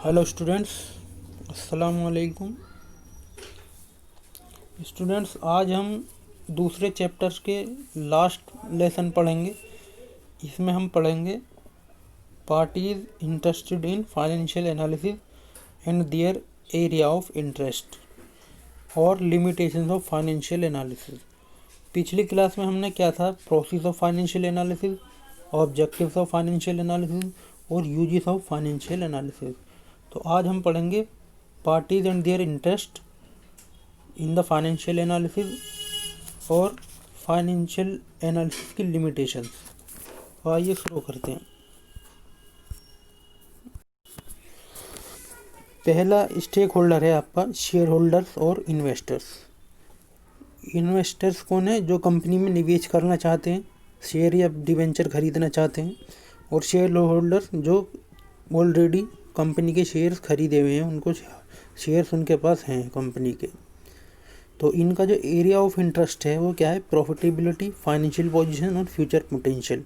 Hello students, अस्सलाम वालेकुम। Students, आज हम दूसरे चैप्टर्स के लास्ट लेसन पढ़ेंगे। इसमें हम पढ़ेंगे parties interested in financial analysis and their area of interest और लिमिटेशंस ऑफ फाइनेंशियल एनालिसिस। पिछली क्लास में हमने क्या था, process of financial analysis, objectives of financial analysis और यूजेस ऑफ फाइनेंशियल एनालिसिस। तो आज हम पढ़ेंगे parties and their interest in the financial analysis और फाइनेंशियल एनालिसिस की लिमिटेशंस। तो आइए शुरू करते हैं। पहला स्टेक होल्डर है आपका शेयर होल्डर्स और इन्वेस्टर्स। इन्वेस्टर्स कौन है? जो कंपनी में निवेश करना चाहते हैं, शेयर या डिवेंचर खरीदना चाहते हैं। और शेयर होल्डर्स जो ऑलरेडी कंपनी के शेयर्स खरीदे हुए हैं, उनको शेयर्स उनके पास हैं कंपनी के। तो इनका जो एरिया ऑफ इंटरेस्ट है वो क्या है? प्रॉफिटेबिलिटी, फाइनेंशियल पोजीशन और फ्यूचर पोटेंशियल।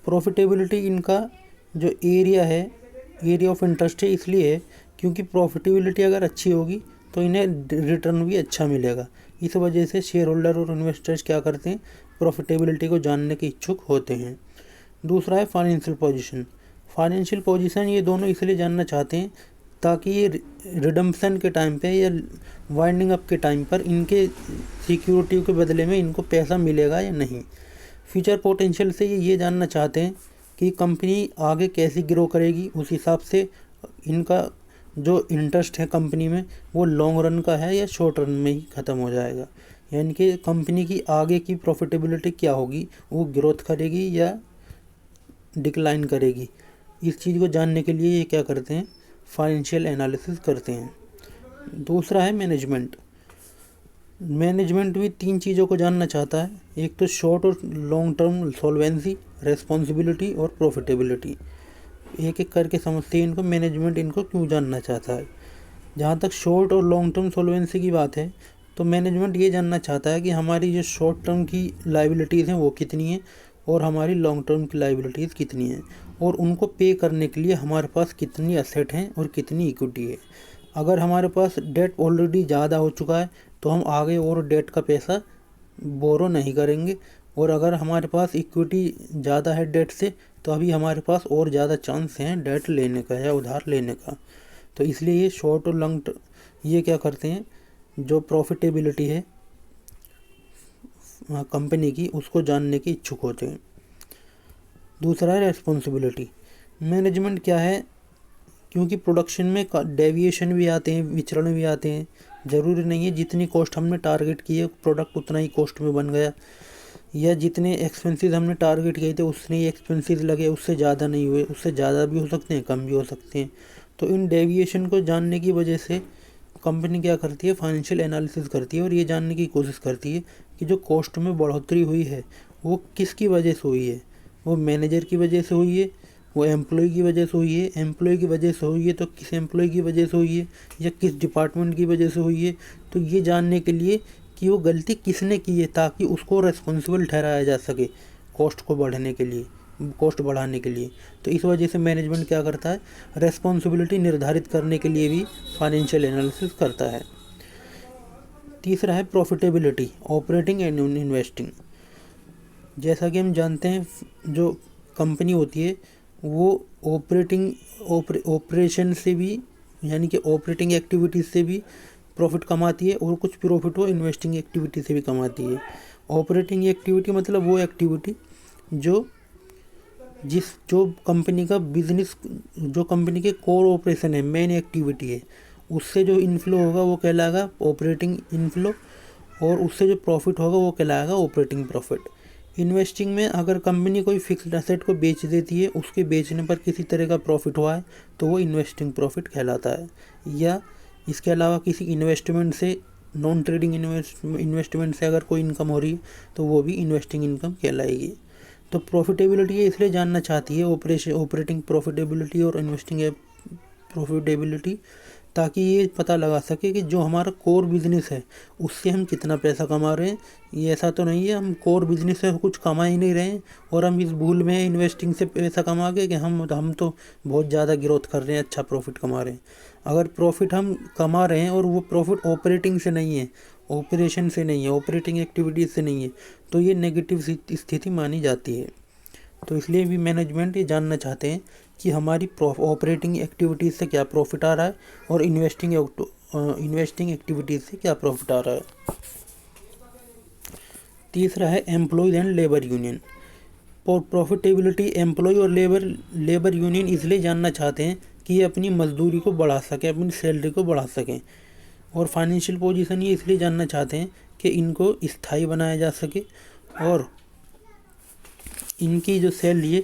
प्रॉफिटेबिलिटी इनका जो एरिया है, एरिया ऑफ इंटरेस्ट है, इसलिए है क्योंकि प्रॉफिटेबिलिटी अगर अच्छी होगी तो इन्हें रिटर्न भी अच्छा मिलेगा। इस वजह से शेयर होल्डर और इन्वेस्टर्स क्या करते हैं? प्रॉफिटेबिलिटी को जानने के इच्छुक होते हैं। दूसरा है फाइनेंशियल पोजीशन। फाइनेंशियल पोजीशन ये दोनों इसलिए जानना चाहते हैं ताकि ये रिडम्पशन के टाइम पे या वाइंडिंग अप के टाइम पर इनके सिक्योरिटी के बदले में इनको पैसा मिलेगा या नहीं। फ्यूचर पोटेंशियल से ये जानना चाहते हैं कि कंपनी आगे कैसे ग्रो करेगी, उस हिसाब से इनका जो इंटरेस्ट है कंपनी में वो लॉन्ग रन का है या शॉर्ट रन में ही ख़त्म हो जाएगा। यानी कि कंपनी की आगे की प्रॉफिटेबिलिटी क्या होगी, वो ग्रोथ करेगी या डिक्लाइन करेगी। इस चीज़ को जानने के लिए ये क्या करते हैं? फाइनेंशियल एनालिसिस करते हैं। दूसरा है मैनेजमेंट। मैनेजमेंट भी तीन चीज़ों को जानना चाहता है। एक तो शॉर्ट और लॉन्ग टर्म सॉल्वेंसी, रेस्पॉन्सिबिलिटी और प्रॉफिटेबिलिटी। एक एक करके समझते हैं इनको, मैनेजमेंट इनको क्यों जानना चाहता है। जहाँ तक शॉर्ट और लॉन्ग टर्म सॉल्वेंसी की बात है तो मैनेजमेंट ये जानना चाहता है कि हमारी जो शॉर्ट टर्म की लाइबिलिटीज़ हैं वो कितनी हैं और हमारी लॉन्ग टर्म की लाइबिलिटीज़ कितनी हैं, और उनको पे करने के लिए हमारे पास कितनी एसेट हैं और कितनी इक्विटी है। अगर हमारे पास डेट ऑलरेडी ज़्यादा हो चुका है तो हम आगे और डेट का पैसा बोरो नहीं करेंगे, और अगर हमारे पास इक्विटी ज़्यादा है डेट से तो अभी हमारे पास और ज़्यादा चांस हैं डेट लेने का या उधार लेने का। तो इसलिए ये शॉर्ट और लॉन्ग ये क्या करते हैं, जो प्रॉफिटेबिलिटी है कंपनी की उसको जानने के इच्छुक होते हैं। दूसरा है रेस्पॉन्सिबिलिटी। मैनेजमेंट क्या है, क्योंकि प्रोडक्शन में डेविएशन भी आते हैं, विचरण भी आते हैं। ज़रूरी नहीं है जितनी कॉस्ट हमने टारगेट की है प्रोडक्ट उतना ही कॉस्ट में बन गया, या जितने एक्सपेंसेस हमने टारगेट किए थे उतने ही एक्सपेंसेस लगे, उससे ज़्यादा नहीं हुए। उससे ज़्यादा भी हो सकते हैं, कम भी हो सकते हैं। तो इन डेविएशन को जानने की वजह से कंपनी क्या करती है? फाइनेंशियल एनालिसिस करती है और ये जानने की कोशिश करती है कि जो कॉस्ट में बढ़ोतरी हुई है वो किसकी वजह से हुई है। वो मैनेजर की वजह से हुई है, वो एम्प्लॉय की वजह से हुई है, एम्प्लॉय की वजह से हुई है तो किस एम्प्लॉय की वजह से हुई है, या किस डिपार्टमेंट की वजह से हुई है। तो ये जानने के लिए कि वो गलती किसने की है ताकि उसको रेस्पॉन्सिबल ठहराया जा सके कॉस्ट को बढ़ने के लिए, कॉस्ट बढ़ाने के लिए। तो इस वजह से मैनेजमेंट क्या करता है? रेस्पॉन्सिबिलिटी निर्धारित करने के लिए भी फाइनेंशियल एनालिसिस करता है। तीसरा है प्रॉफिटेबिलिटी, ऑपरेटिंग एंड इन्वेस्टिंग। जैसा कि हम जानते हैं जो कंपनी होती है वो ऑपरेशन से भी, यानी कि ऑपरेटिंग एक्टिविटीज़ से भी प्रॉफिट कमाती है, और कुछ प्रॉफिट वो इन्वेस्टिंग एक्टिविटी से भी कमाती है। ऑपरेटिंग एक्टिविटी मतलब वो एक्टिविटी जो कंपनी का बिजनेस, जो कंपनी के कोर ऑपरेशन है, मेन एक्टिविटी है, उससे जो इनफ्लो होगा वो कहलाएगा ऑपरेटिंग इनफ्लो, और उससे जो प्रॉफिट होगा वो कहलाएगा ऑपरेटिंग प्रॉफिट। इन्वेस्टिंग में अगर कंपनी कोई फिक्स्ड एसेट को बेच देती है, उसके बेचने पर किसी तरह का प्रॉफिट हुआ है तो वो इन्वेस्टिंग प्रॉफिट कहलाता है। या इसके अलावा किसी इन्वेस्टमेंट से, नॉन ट्रेडिंग इन्वेस्टमेंट से अगर कोई इनकम हो रही है तो वो भी इन्वेस्टिंग इनकम कहलाएगी। तो प्रॉफिटेबिलिटी ये इसलिए जानना चाहती है ऑपरेटिंग प्रॉफिटेबिलिटी और इन्वेस्टिंग प्रॉफिटेबिलिटी, ताकि ये पता लगा सके कि जो हमारा कोर बिजनेस है उससे हम कितना पैसा कमा रहे हैं। ये ऐसा तो नहीं है हम कोर बिजनेस से कुछ कमा ही नहीं रहे हैं और हम इस भूल में इन्वेस्टिंग से पैसा कमा के कि हम तो बहुत ज़्यादा ग्रोथ कर रहे हैं, अच्छा प्रॉफिट कमा रहे हैं। अगर प्रॉफिट हम कमा रहे हैं और वो प्रॉफिट ऑपरेटिंग से नहीं है, ऑपरेशन से नहीं है, ऑपरेटिंग एक्टिविटीज़ से नहीं है, तो ये नेगेटिव स्थिति मानी जाती है। तो इसलिए भी मैनेजमेंट ये जानना चाहते हैं कि हमारी ऑपरेटिंग एक्टिविटीज़ से क्या प्रॉफिट आ रहा है और इन्वेस्टिंग एक्टिविटीज़ से क्या प्रॉफिट आ रहा है। तीसरा है employees and labour union. Profitability employ और लेबर यूनियन इसलिए जानना चाहते हैं कि ये अपनी मजदूरी को बढ़ा सकें, अपनी सैलरी को बढ़ा सकें। और फाइनेंशियल पोजीशन ये इसलिए जानना चाहते हैं कि इनको स्थायी बनाया जा सके और इनकी जो सैलरी है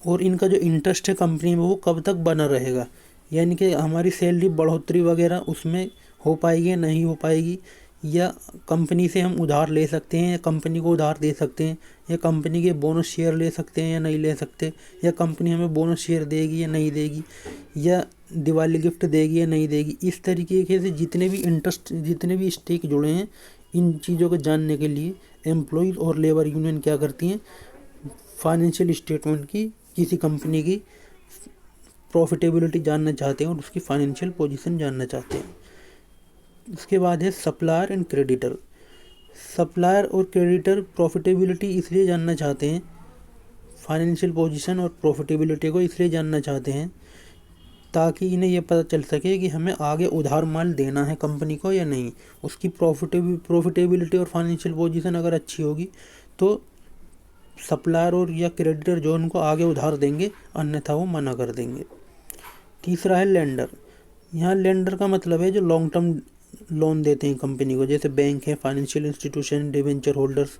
और इनका जो इंटरेस्ट है कंपनी में वो कब तक बना रहेगा, यानी कि हमारी सैलरी बढ़ोतरी वगैरह उसमें हो पाएगी या नहीं हो पाएगी, या कंपनी से हम उधार ले सकते हैं या कंपनी को उधार दे सकते हैं, या कंपनी के बोनस शेयर ले सकते हैं या नहीं ले सकते, या कंपनी हमें बोनस शेयर देगी या नहीं देगी, या दिवाली गिफ्ट देगी या नहीं देगी। इस तरीके से जितने भी स्टेक जुड़े हैं, इन चीज़ों को जानने के लिए एम्प्लॉयज़ और लेबर यूनियन क्या करती हैं, फाइनेंशियल स्टेटमेंट की किसी कंपनी की प्रॉफिटेबिलिटी जानना चाहते हैं और उसकी फाइनेंशियल पोजीशन जानना चाहते हैं। इसके बाद है सप्लायर एंड क्रेडिटर। सप्लायर और क्रेडिटर प्रॉफिटेबिलिटी इसलिए जानना चाहते हैं, फाइनेंशियल पोजीशन और प्रॉफिटेबिलिटी को इसलिए जानना चाहते हैं ताकि इन्हें यह पता चल सके कि हमें आगे उधार माल देना है कंपनी को या नहीं। उसकी प्रॉफिटेबिलिटी और फाइनेंशियल पोजीशन अगर अच्छी होगी तो सप्लायर और या क्रेडिटर जो उनको आगे उधार देंगे, अन्यथा वो मना कर देंगे। तीसरा है लेंडर। यहाँ लेंडर का मतलब है जो लॉन्ग टर्म लोन देते हैं कंपनी को, जैसे बैंक है, फाइनेंशियल इंस्टीट्यूशन, डिवेंचर होल्डर्स,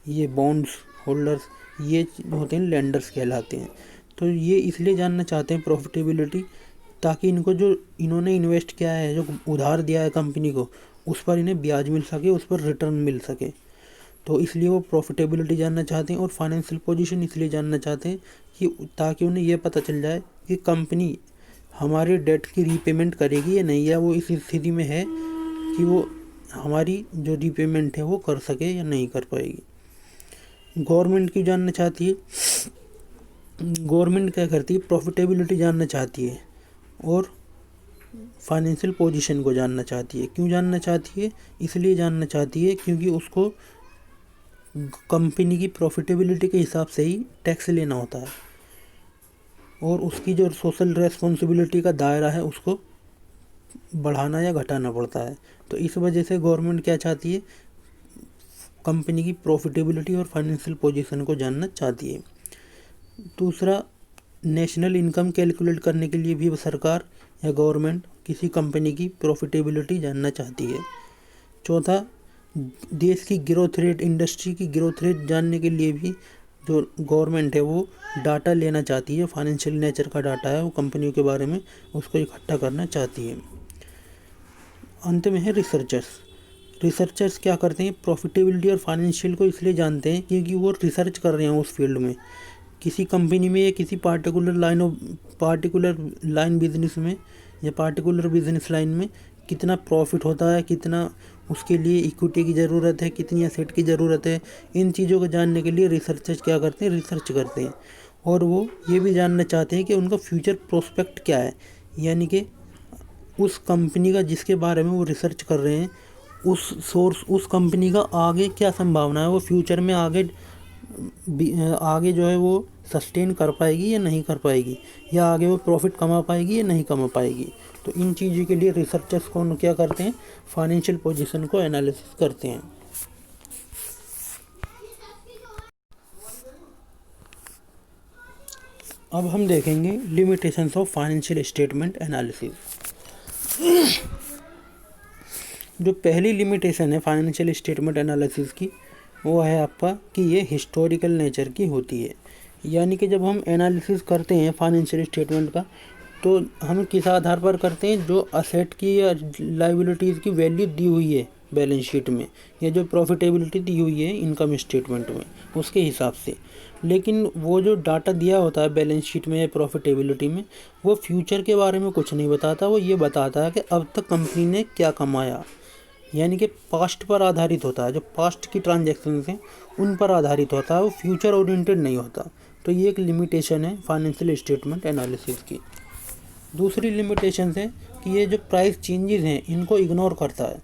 ये बॉन्ड्स होल्डर्स, ये होते हैं लेंडर्स कहलाते हैं। तो ये इसलिए जानना चाहते हैं प्रॉफिटेबिलिटी ताकि इनको जो इन्होंने इन्वेस्ट किया है, जो उधार दिया है कंपनी को, उस पर इन्हें ब्याज मिल सके, उस पर रिटर्न मिल सके। तो इसलिए वो प्रॉफिटेबिलिटी जानना चाहते हैं। और फाइनेंशियल पोजीशन इसलिए जानना चाहते हैं कि ताकि उन्हें यह पता चल जाए कि कंपनी हमारे डेट की रीपेमेंट करेगी या नहीं, या वो इस स्थिति में है कि वो हमारी जो रीपेमेंट है वो कर सके या नहीं कर पाएगी। गवर्नमेंट की जानना चाहती है, गवर्नमेंट क्या करती है, प्रॉफिटेबिलिटी जानना चाहती है और फाइनेंशियल पोजीशन को जानना चाहती है। क्यों जानना चाहती है? इसलिए जानना चाहती है क्योंकि उसको कंपनी की प्रॉफिटेबिलिटी के हिसाब से ही टैक्स लेना होता है और उसकी जो सोशल रेस्पॉन्सिबिलिटी का दायरा है उसको बढ़ाना या घटाना पड़ता है। तो इस वजह से गवर्नमेंट क्या चाहती है, कंपनी की प्रॉफिटेबिलिटी और फाइनेंशियल पोजीशन को जानना चाहती है। दूसरा, नेशनल इनकम कैलकुलेट करने के लिए भी सरकार या गवर्नमेंट किसी कंपनी की प्रॉफिटेबिलिटी जानना चाहती है। चौथा, देश की ग्रोथ रेट, इंडस्ट्री की ग्रोथ रेट जानने के लिए भी जो गवर्नमेंट है वो डाटा लेना चाहती है, फाइनेंशियल नेचर का डाटा है वो कंपनियों के बारे में, उसको इकट्ठा करना चाहती है। अंत में है रिसर्चर्स। रिसर्चर्स क्या करते हैं, प्रॉफिटेबिलिटी और फाइनेंशियल को इसलिए जानते हैं क्योंकि वो रिसर्च कर रहे हैं उस फील्ड में, किसी कंपनी में या किसी पार्टिकुलर लाइन बिजनेस में या पार्टिकुलर बिजनेस लाइन में कितना प्रॉफिट होता है, कितना उसके लिए इक्विटी की ज़रूरत है, कितनी एसेट की ज़रूरत है। इन चीज़ों को जानने के लिए रिसर्चर्स क्या करते हैं, रिसर्च करते हैं। और वो ये भी जानना चाहते हैं कि उनका फ्यूचर प्रोस्पेक्ट क्या है, यानी कि उस कंपनी का जिसके बारे में वो रिसर्च कर रहे हैं उस कंपनी का आगे क्या संभावना है, वो फ्यूचर में आगे जो है वो सस्टेन कर पाएगी या नहीं कर पाएगी, या आगे वो प्रॉफिट कमा पाएगी या नहीं कमा पाएगी। तो इन चीज़ों के लिए रिसर्चर्स को क्या करते हैं, फाइनेंशियल पोजीशन को एनालिसिस करते हैं। अब हम देखेंगे limitations of financial statement analysis. जो पहली लिमिटेशन है फाइनेंशियल स्टेटमेंट एनालिसिस की, वो है आपका कि ये हिस्टोरिकल नेचर की होती है। यानी कि जब हम एनालिसिस करते हैं फाइनेंशियल स्टेटमेंट का, तो हम किस आधार पर करते हैं, जो असेट की या लायबिलिटीज़ की वैल्यू दी हुई है बैलेंस शीट में, या जो प्रॉफिटेबिलिटी दी हुई है इनकम स्टेटमेंट में, उसके हिसाब से। लेकिन वो जो डाटा दिया होता है बैलेंस शीट में या प्रॉफिटेबिलिटी में, वो फ्यूचर के बारे में कुछ नहीं बताता। वो ये बताता है कि अब तक कंपनी ने क्या कमाया, यानी कि पास्ट पर आधारित होता है। जो पास्ट की ट्रांजैक्शन हैं उन पर आधारित होता है, वो फ्यूचर ओरिएंटेड नहीं होता। तो ये एक लिमिटेशन है फाइनेंशियल स्टेटमेंट एनालिसिस की। दूसरी लिमिटेशन है कि ये जो प्राइस चेंजेस हैं इनको इग्नोर करता है,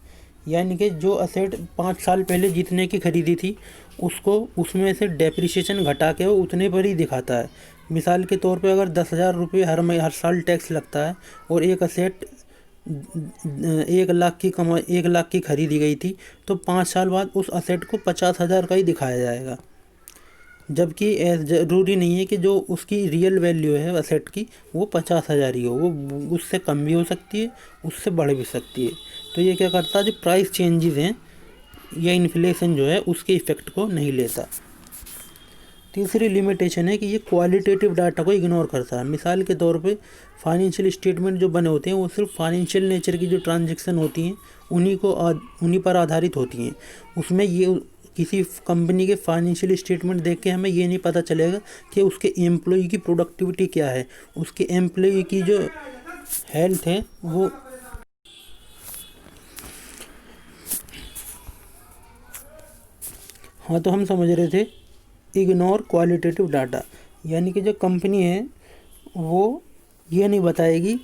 यानी कि जो असेट 5 साल पहले जितने की खरीदी थी उसको उसमें से डेप्रिसिएशन घटा के वो उतने पर ही दिखाता है। मिसाल के तौर पे अगर 10,000 रुपये हर साल टैक्स लगता है और एक असेट 1 लाख की खरीदी गई थी, तो 5 साल बाद उस असेट को 50,000 का ही दिखाया जाएगा। जबकि ज़रूरी नहीं है कि जो उसकी रियल वैल्यू है असेट की वो 50,000 ही हो, वो उससे कम भी हो सकती है, उससे बढ़ भी सकती है। तो ये क्या करता है, जो प्राइस चेंजेस हैं या इन्फ्लेशन जो है उसके इफ़ेक्ट को नहीं लेता। तीसरी लिमिटेशन है कि ये क्वालिटेटिव डाटा को इग्नोर करता है। मिसाल के तौर पे फाइनेंशियल स्टेटमेंट जो बने होते हैं वो सिर्फ फाइनेंशियल नेचर की जो ट्रांजैक्शन होती हैं उन्हीं पर आधारित होती हैं। उसमें ये किसी कंपनी के फाइनेंशियल स्टेटमेंट देख के हमें ये नहीं पता चलेगा कि उसके एम्प्लॉय की प्रोडक्टिविटी क्या है, उसके एम्प्लॉय की जो हेल्थ है वो। हाँ, तो हम समझ रहे थे इग्नोर क्वालिटेटिव डाटा, यानी कि जो कंपनी है वो ये नहीं बताएगी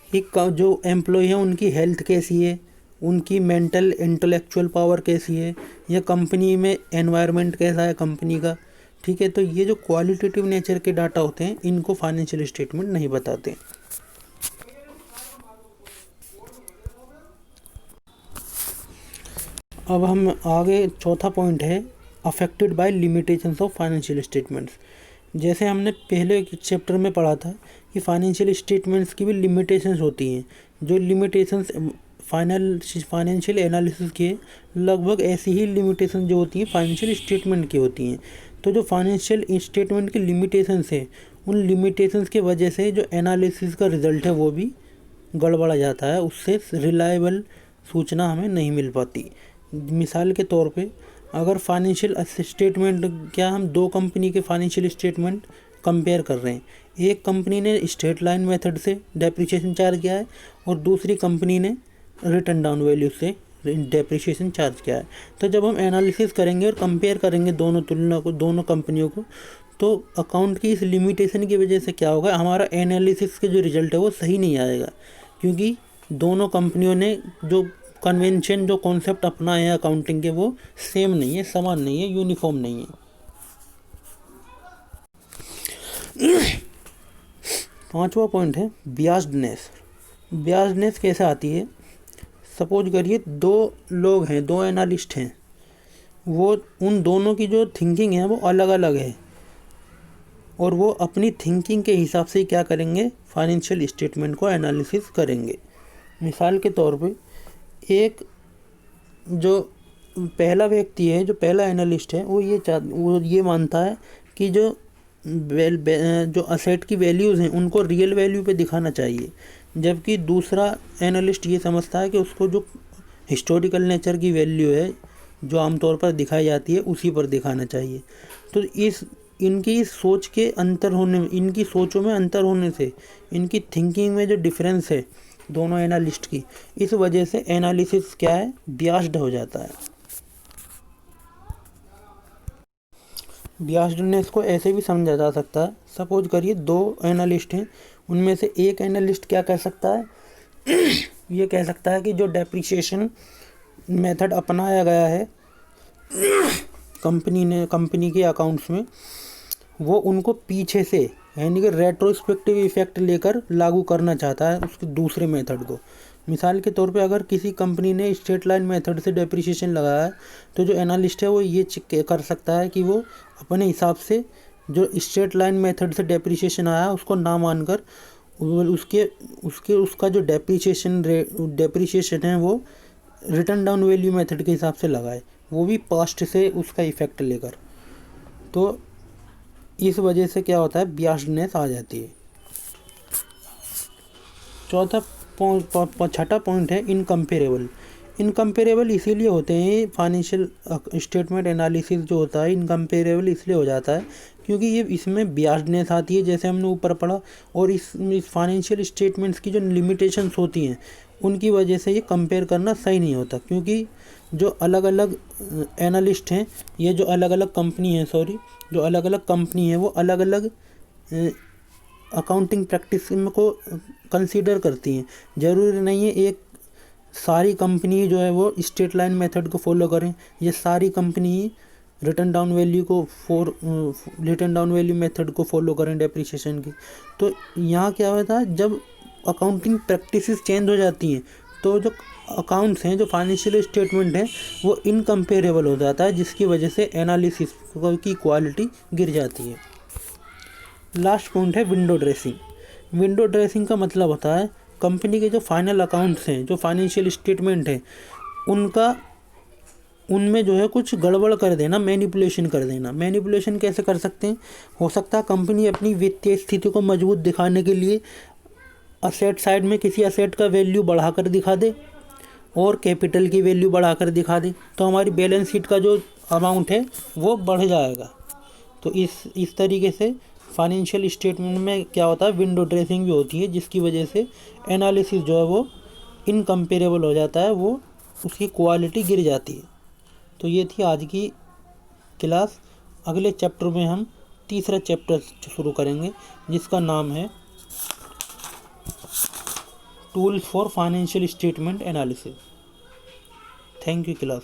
कि जो एम्प्लॉय हैं उनकी हेल्थ कैसी है, उनकी मेंटल इंटेलेक्चुअल पावर कैसी है, या कंपनी में एनवायरनमेंट कैसा है कंपनी का। ठीक है, तो ये जो क्वालिटेटिव नेचर के डाटा होते हैं इनको फाइनेंशियल स्टेटमेंट नहीं बताते। अब हम आगे चौथा पॉइंट है affected by limitations of financial statements. जैसे हमने पहले चैप्टर में पढ़ा था कि फाइनेंशियल स्टेटमेंट्स की भी लिमिटेशंस होती हैं। जो लिमिटेशंस फाइनेंशियल एनालिसिस के लगभग ऐसी ही लिमिटेशन जो होती हैं फाइनेंशियल स्टेटमेंट की होती हैं। तो जो फाइनेंशियल स्टेटमेंट की लिमिटेशंस है उन लिमिटेशंस की वजह से जो एनालिसिस का रिज़ल्ट है वो भी गड़बड़ा जाता है, उससे रिलायबल सूचना हमें नहीं मिल पाती। मिसाल के तौर पे अगर फाइनेंशियल स्टेटमेंट, क्या हम दो कंपनी के फाइनेंशियल स्टेटमेंट कंपेयर कर रहे हैं, एक कंपनी ने स्ट्रेट लाइन मेथड से डेप्रिसिएशन चार्ज किया है और दूसरी कंपनी ने रिटर्न डाउन वैल्यू से डेप्रिसिएशन चार्ज किया है। तो जब हम एनालिसिस करेंगे और कंपेयर करेंगे दोनों कंपनियों को, तो अकाउंट की इस लिमिटेशन की वजह से क्या होगा, हमारा एनालिसिस के जो रिजल्ट है वो सही नहीं आएगा, क्योंकि दोनों कंपनियों ने जो कन्वेंशन, जो कॉन्सेप्ट अपनाए हैं अकाउंटिंग के वो सेम नहीं है, समान नहीं है, यूनिफॉर्म नहीं है। पांचवा पॉइंट है बियास्डनेस। बियास्डनेस कैसे आती है? सपोज करिए दो लोग हैं, दो एनालिस्ट हैं, वो उन दोनों की जो थिंकिंग है वो अलग अलग है और वो अपनी थिंकिंग के हिसाब से क्या करेंगे, फाइनेंशियल स्टेटमेंट को एनालिसिस करेंगे। मिसाल के तौर पे एक जो पहला व्यक्ति है, जो पहला एनालिस्ट है, वो ये मानता है कि जो असेट की वैल्यूज़ हैं उनको रियल वैल्यू पे दिखाना चाहिए, जबकि दूसरा एनालिस्ट ये समझता है कि उसको जो हिस्टोरिकल नेचर की वैल्यू है जो आमतौर पर दिखाई जाती है उसी पर दिखाना चाहिए। तो इनकी सोचों में अंतर होने से, इनकी थिंकिंग में जो डिफरेंस है दोनों एनालिस्ट की, इस वजह से एनालिसिस क्या है, बियास्ड हो जाता है। बियास्डनेस को ऐसे भी समझा जा सकता है, सपोज करिए दो एनालिस्ट हैं, उनमें से एक एनालिस्ट क्या कह सकता है ये कह सकता है कि जो डेप्रिसिएशन मेथड अपनाया गया है कंपनी के अकाउंट्स में, वो उनको पीछे से, यानी कि रेट्रोस्पेक्टिव इफेक्ट लेकर लागू करना चाहता है उसके दूसरे मेथड को। मिसाल के तौर पे अगर किसी कंपनी ने स्ट्रेट लाइन मेथड से डेप्रिसिएशन लगाया है, तो जो एनालिस्ट है वो ये चेक कर सकता है कि वो अपने हिसाब से जो स्ट्रेट लाइन मेथड से डेप्रिसिएशन आया उसको ना मानकर उसका जो डेप्रिसिएशन है वो रिटर्न डाउन वैल्यू मेथड के हिसाब से लगाए, वो भी पास्ट से उसका इफेक्ट लेकर। तो इस वजह से क्या होता है, बियास्डनेस आ जाती है। छठा पॉइंट है इनकम्पेरेबल। इनकम्पेरेबल इसीलिए होते हैं, फाइनेंशियल स्टेटमेंट एनालिसिस जो होता है इनकम्पेरेबल इसलिए हो जाता है क्योंकि ये इसमें बियासनेस आती है, जैसे हमने ऊपर पढ़ा। और इस फाइनेंशियल स्टेटमेंट्स की जो लिमिटेशंस होती हैं उनकी वजह से ये कंपेयर करना सही नहीं होता, क्योंकि जो अलग अलग एनालिस्ट हैं, ये जो अलग अलग कंपनी है, जो अलग अलग कंपनी है वो अलग अलग अकाउंटिंग प्रैक्टिस को कंसीडर करती हैं। ज़रूरी नहीं है एक सारी कंपनी जो है वो स्ट्रेट लाइन मेथड को फॉलो करें, ये सारी company return down value method को फॉलो करें डेप्रिसिएशन की। तो यहाँ क्या होता है, जब अकाउंटिंग प्रैक्टिसेस चेंज हो जाती हैं तो जो अकाउंट्स हैं, जो फाइनेंशियल स्टेटमेंट हैं, वो इनकम्पेरेबल हो जाता है, जिसकी वजह से एनालिसिस की क्वालिटी गिर जाती है। लास्ट पॉइंट है विंडो ड्रेसिंग। विंडो ड्रेसिंग का मतलब होता है कंपनी के जो फाइनल अकाउंट्स हैं, जो फाइनेंशियल स्टेटमेंट है, उनमें जो है कुछ गड़बड़ कर देना, मैनिपुलेशन कर देना। मैनिपुलेशन कैसे कर सकते हैं? हो सकता है कंपनी अपनी वित्तीय स्थिति को मजबूत दिखाने के लिए असेट साइड में किसी असेट का वैल्यू बढ़ाकर दिखा दे और कैपिटल की वैल्यू बढ़ाकर दिखा दे, तो हमारी बैलेंस शीट का जो अमाउंट है वो बढ़ जाएगा। तो इस तरीके से फाइनेंशियल स्टेटमेंट में क्या होता है, विंडो ड्रेसिंग भी होती है, जिसकी वजह से एनालिसिस जो है वो इनकम्पेरेबल हो जाता है, वो उसकी क्वालिटी गिर जाती है। तो ये थी आज की क्लास। अगले चैप्टर में हम तीसरा चैप्टर शुरू करेंगे, जिसका नाम है tools for financial statement analysis. Thank you class.